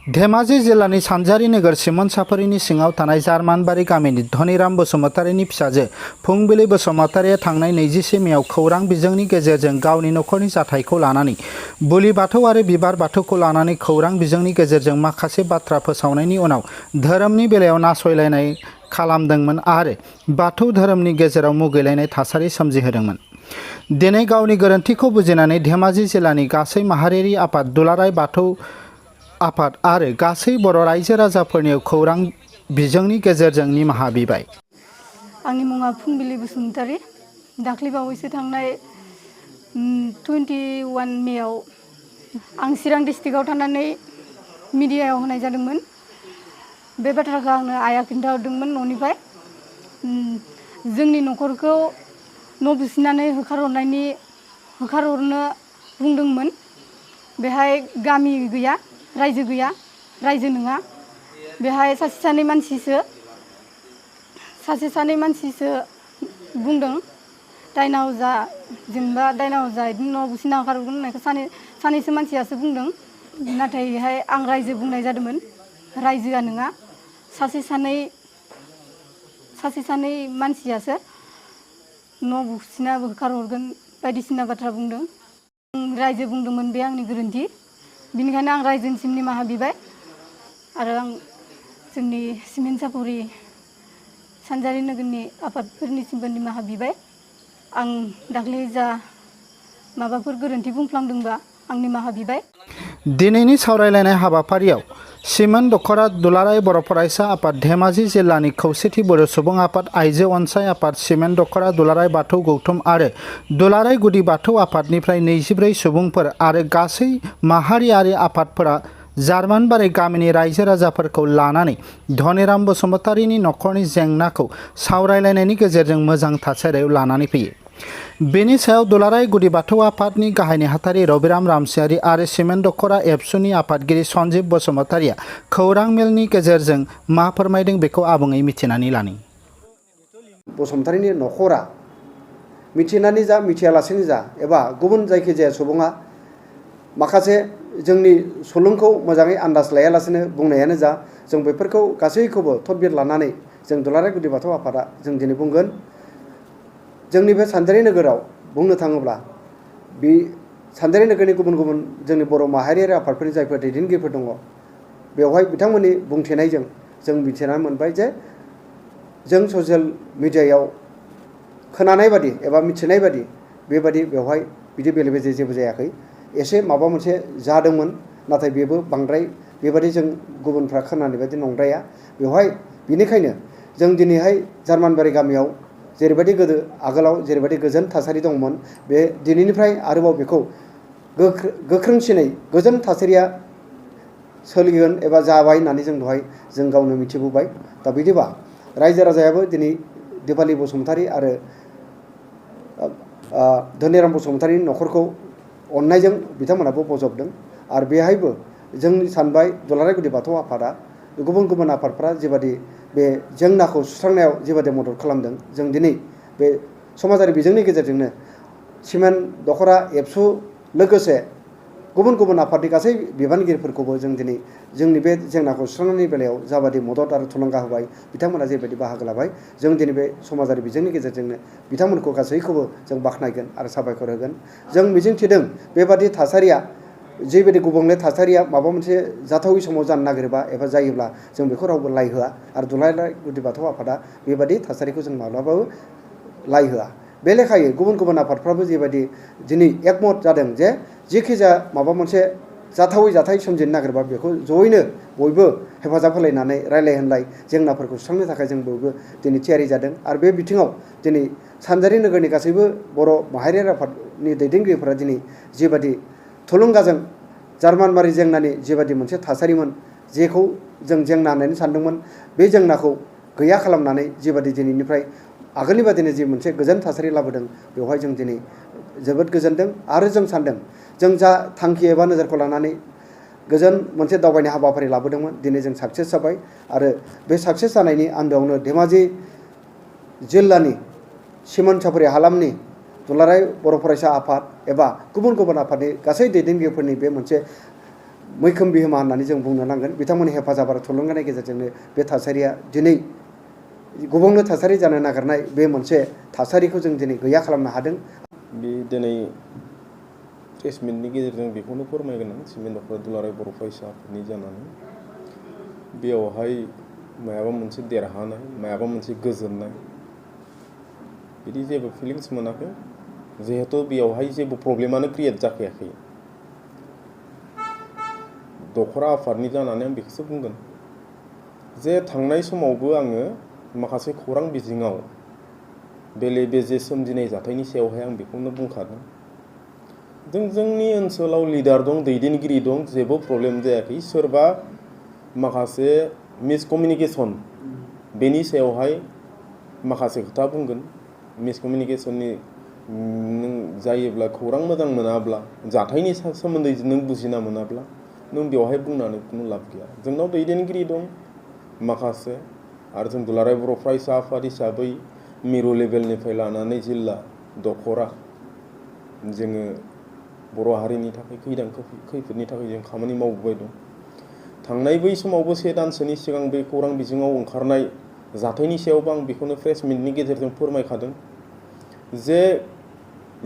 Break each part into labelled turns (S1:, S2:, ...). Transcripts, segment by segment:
S1: धेमाजि जिल्लानि सानजारि नोगोर सिमोनसाफुरिनि सिङाव थानाय जार्मानबारि गामिनि धनिराम बसुमतारिनि फिसाजो फुंबिलि बसुमतारिया थांनाय 21 मेआव खौरां बिजोंनि गेजेरजों गावनि नखरनि जाथायखौ लानानै बोलि बाथौ आरो बिबार बाथौखौ लानानै खौरां बिजोंनि गेजेरजों माखासे बाथ्रा फोसावनायनि उनाव धोरोमनि बेलायाव नासयलायनाय खालामदोंमोन आरो बाथौ धोरोमनि गेजेराव मुगैलायनाय थासारि सोमजिहोदोंमोन। दिनै गावनि गोरोन्थिखौ बुजिनानै धेमाजि जिल्लानि गासै माहारियारि आफाद दुलाराय बाथौ आफाद आरो गासै बर' रायजो राजाफोरनियाव खौरां बिजोंनि गेजेरजों निमाहा बिबाय।
S2: आंनि मुङा फुंबिलि बसुमतारी। दाख्लै बावैसो थांनाय 21 मेआव आं चिरां डिस्ट्रिक्टआव थानानै मिडियायाव होनाय जादोंमोन। बे बाथ्राखौ आंनो आइया खिन्थाहरदोंमोन न'निफ्राय। जोंनि न'खरखौ न' बुसिनानै होखारहरनो बुंदोंमोन। बेहाय गामि गैया, रायजो गैया, रायजो नङा। बेहाय सासे सानै मानसिसो बुंदों। दायना अजा जेनेबा दायना अजा बिदिनो न' बुसिना होखारहरगोन होननायखौ सानैसो मानसियासो बुंदों। नाथाय बेहाय आं रायजो बुंनाय जादोंमोन। रायजोआ नङा, सासे सानै मानसियासो न' बुसिना होखारहरगोन बायदिसिना बाथ्रा बुंदों। आं रायजो बुंदोंमोन, बे आंनि गोरोन्थि। बिनिखायनो आं रायजोनिसिम निमाहा बिबाय आरो आं जोंनि सिमोनसाफुरि सानजारि नोगोरनि आफादफोरनिसिमबो निमाहा बिबाय। आं दाख्लै जा माबाफोर गोरोन्थि बुंफ्लांदोंबा आं निमाहा बिबाय।
S1: दिनैनि सावरायलायनाय हाबाफारियाव सिमोन दखरा दुलाराय बर' फरायसा आफाद, धेमाजि जिल्लानि खौसेथि बर' सुबुं आफाद, आइजो अनसाय आफाद, सिमोन दखरा दुलाराय बाथौ गौथुम आरो दुलाराय गुदि बाथौ आफादनिफ्राय 24 सुबुंफोर आरो गासै माहारियारि आफादफोरा जार्मानबारि गामिनि रायजो राजाफोरखौ लानानै धनिराम बसुमतारिनि नखरनि जेंनाखौ सावरायलायनायनि गेजेरजों मोजां थासारियाव लानानै फैयो। बेनि सायाव दुलाराय गुदि बाथौ आफादनि गाहाय नेहाथारि रबिराम रामसियारि आरो सिमोन दखरा एबसुनि आफादगिरि सन्जिब बसुमतारिया खौरां मेलनि गेजेरजों मा फोरमायदों बेखौ आबुङै मिथिनानै लानि।
S3: बसुमतारिनि नखरा मिथिनानै जा मिथियालासेनो जा एबा गुबुन जायखिजाया सुबुङा माखासे जोंनि सुलुंखौ मोजाङै आन्दाज लायालासेनो बुंनायानो जा, जों बेफोरखौ गासैखौबो थदबिर लानानै जों दुलाराय गुदि बाथौ आफादा जों दिनै बुंगोन। जोंनि बे सानजारि नोगोराव बुंनो थाङोब्ला बे सानजारि नोगोरनि गुबुन गुबुन जोंनि बर' माहारियारि आफादफोरनि जायफोर दैदेनगिरिफोर दङ, बेवहाय बिथांमोननि बुंथेनायजों जों मिथिनानै मोनबाय जे जों ससियेल मिडियायाव खोनानाय बादि एबा मिथिनाय बादि बेबादि बेवहाय बिदि बेले बेजे जेबो जायाखै। एसे माबा मोनसे जादोंमोन, नाथाय बेबो बांद्राय बेबादि जों गुबुनफ्रा खोनानाय बायदि नंद्राया बेवहाय। बेनिखायनो जों दिनैहाय जार्मानबारि गामियाव जेरैबायदि आगोलाव जेरैबायदि गोजोन थासारि दंमोन, बे दिनैनिफ्राय आरोबाव बेखौ गोख्रोंसिनै गोजोन थासारिया सोलिगोन एबा जाबाय होननानै जों दहाय जों गावनो मिथिबोबाय। दा बिदिबा रायजो राजायाबो दिनै दिपालि बसुमतारी आरो धनिराम बसुमतारीनि नखरखौ अननायजों बिथांमोनाबो बजबदों। आरो बेहायबो जों सानबाय दुलाराय गुदि बाथौ आफादा गुबुन गुबुन आफादफ्रा जेबादि बे जेंनाखौ सुस्रांनायाव जेबादि मदद खालामदों, जों दिनै बे समाजारि बिजोंनि गेजेरजोंनो सिमोन दखरा एबसु लोगोसे गुबुन गुबुन आफादनि गासै बिबानगिरिफोरखौबो जों दिनै जोंनि बे जेंनाखौ सुस्रांनायनि बेलायाव जाबादि मदद आरो थुलुंगा होबाय, बिथांमोना जेबायदि बाहागो लाबाय, जों दिनै बे समाजारि बिजोंनि गेजेरजोंनो बिथांमोनखौ गासैखौबो जों बाख्नायगोन आरो साबायखर होगोन। जों मिजिंथिदों बेबादि थासारिया जेबायदि गुबुंले थासारिया माबा मोनसे जाथावै समाव जानो नागिरोबा एबा जायोब्ला जों बेखौ रावबो लाइ होआ आरो दुलाराय गुदि बाथौ आफादा बेबादि थासारिखौ जों माब्लाबाबो लाइ होआ। बे लेखायै गुबुन गुबुन आफादफ्राबो जेबायदि दिनै एकमत जादों जे जेखिजाया माबा मोनसे जाथावै जाथाय सोमजिनो नागिरबा बेखौ जयैनो बयबो हेफाजाब होलायनानै रायलाय होनलाय जेंनाफोरखौ सुस्रांनो थाखाय जों बयबो दिनै थियारि जादों। आरो बे बिथिङाव दिनै सानजारि नोगोरनि गासैबो बर' माहारियारि आफादनि दैदेनगिरिफोरा दिनै जेबादि थुलुंगाजों जार्मानबारि जेंनानि जेबादि मोनसे थासारिमोन, जेखौ जों जेंना होननानै सानदोंमोन, बे जेंनाखौ गैया खालामनानै जेबादि दिनैनिफ्राय आगोलनि बादिनो जे मोनसे गोजोन थासारि लाबोदों, बेवहाय जों दिनै जोबोद गोजोनदों। आरो जों सानदों जों जा थांखि एबा नोजोरखौ लानानै गोजोन मोनसे दावबायनाय हाबाफारि लाबोदोंमोन, दिनै जों साक्सेस जाबाय। आरो बे साक्सेस जानायनि आन्दोआवनो धेमाजि जिल्लानि सिमोनसाफुरि हालामनि दुलाराय बर' फरायसा आफाद एबा गुबुन गुबुन आफादनि गासै दैदेनगिरिफोरनि बे मोनसे मैखोम बिहोमा होननानै जों बुंनो नांगोन बिथांमोननि हेफाजाब आरो थुलुंगानि गेजेरजोंनो बे थासारिया दिनै गुबुंले थासारि जानो नागिरनाय बे मोनसे थासारिखौ जों दिनै गैया खालामनो हादों।
S4: बे दिनै प्रेस मिटनि गेजेरजों बेखौनो फोरमायगोन आं सिमेन्ट नखरा दुलाराय बर' फरायसा आफादनि जानानै बेयावहाय मायाबा मोनसे देरहानाय मायाबा मोनसे गोजोननाय बिदि जेबो फिलिंस मोनाखै जिहेतु बेयावहाय जेबो प्रब्लेमानो क्रियेट जाखायाखै। दखरा आफादनि जानानै आं बेखौसो बुंगोन जे थांनाय समावबो आङो माखासे खौरां बिजोङाव बेले बेजे सोमजिनाय जाथायनि सायावहाय आं बेखौनो बुंखादों। जोंनि ओनसोलाव लिडार दं दैदेनगिरि दं जेबो प्रब्लेम जायाखै सोरबा माखासे मिसकमिउनिकेसन बेनि सायावहाय माखासे खोथा बुंगोन मिसकमिउनिकेसननि नों जायोब्ला खौरां मोजां मोनाब्ला जाथायनि सोमोन्दै नों बुजिना मोनाब्ला नों बेवहाय बुंनानै खुनु लाब गैया। जोंनाव दैदेनगिरि दं माखासे आरो जों दुलाराय बर' फरायसा आफाद हिसाबै मिरु लेभेलनिफ्राय लानानै जिल्ला दखरा जोङो बर' हारिनि थाखाय खैफोदनि थाखाय जों खामानि मावबोबाय दं। थांनाय बै समावबो 1 दानसोनि सिगां बे खौरां बिजोङाव ओंखारनाय जाथायनि सायावबो आं बेखौनो प्रेस मिटनि गेजेरजों फोरमायखादों जे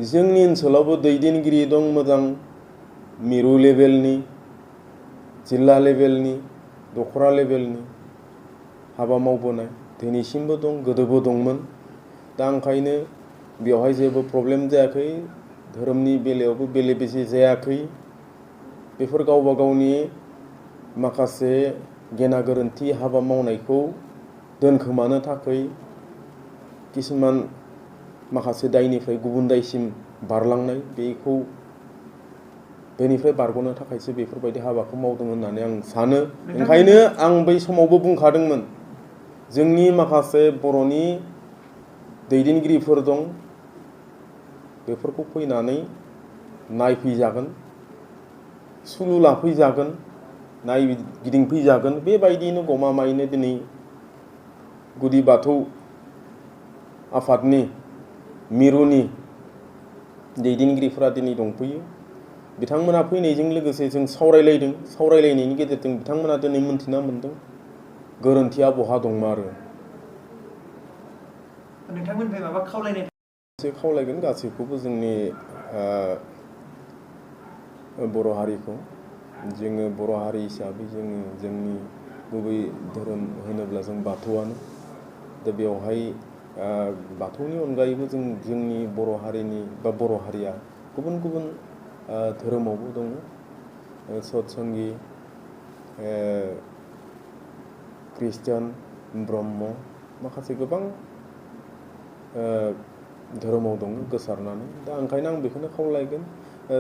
S4: जोंनि ओनसोलावबो दैदेनगिरि दं मोजां मिरु लेभेलनि जिल्ला लेभेलनि दखरा लेभेलनि हाबा मावबोनाय दिनैसिमबो दं गोदोबो दंमोन। दा ओंखायनो बेवहाय जेबो प्रब्लेम जायाखै धोरोमनि बेलायावबो बेले बेजे जायाखै। बेफोर गावबा गावनि माखासे गेना गोरोन्थि हाबा मावनायखौ दोनखोमानो थाखाय किसुमान माखासे दायनिफ्राय गुबुन दायसिम बारलांनाय बेनिफ्राय बारग'नो थाखायसो बेफोरबायदि हाबाखौ मावदों होननानै आं सानो। ओंखायनो आं बै समावबो बुंखादोंमोन जोंनि माखासे बर'नि दैदेनगिरिफोर दं बेफोरखौ फैनानै नायफैजागोन सुलु लाफैजागोन नायगिदिंफैजागोन। बेबायदिनो गमामायैनो दिनै गुदि बाथौ आफादनि मिरुनि दैदेनगिरिफोरा दिनै दंफैयो। बिथांमोना फैनायजों लोगोसे जों सावरायलायदों सावरायलायनायनि गेजेरजों बिथांमोना दिनै मोन्थिना मोनदों गोरोन्थिया बहा दंमारो।
S5: नोंथांमोननिफ्राय माबा
S4: खावलायगोन गासैखौबो जोंनि बर' हारिखौ जोङो बर' हारि हिसाबै जोङो जोंनि गुबै धोरोम होनोब्ला जों बाथौआनो। दा बेवहाय बाथौनि अनगायैबो जोंनि बर' हारिनि बा बर' हारिया गुबुन गुबुन धोरोमावबो दङ सतसंगि ख्रिस्टान ब्रह्म माखासे गोबां धोरोमाव दङ गोसारनानै। दा ओंखायनो आं बेखौनो खावलायगोन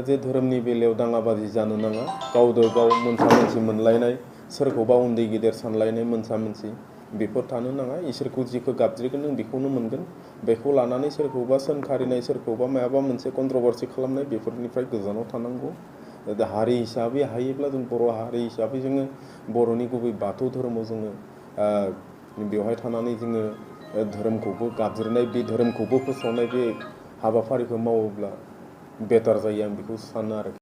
S4: जे धोरोमनि बेलायाव दाङाबाजि जानो नाङा गावजों गाव मोनसा मोनसि मोनलायनाय सोरखौबा उन्दै गेदेर सानलायनाय मोनसा मोनसि बेफोर थानो नाङा। इसोरखौ जिखौ गाबज्रिगोन नों बेखौनो मोनगोन। बेखौ लानानै सोरखौबा सोंखारिनाय सोरखौबा माबा मोनसे कन्ट्रभारसि खालामनाय बेफोरनिफ्राय गोजानाव थानांगौ। दा हारि हिसाबै हायोब्ला जों बर' हारि हिसाबै जोङो बर'नि गुबै बाथौ धोरोमाव जोङो बेवहाय थानानै जोङो धोरोमखौबो गाबज्रिनाय बे धोरोमखौबो फोसावनाय बे हाबाफारिखौ मावोब्ला बेटार जायो आं बेखौ सानो आरो।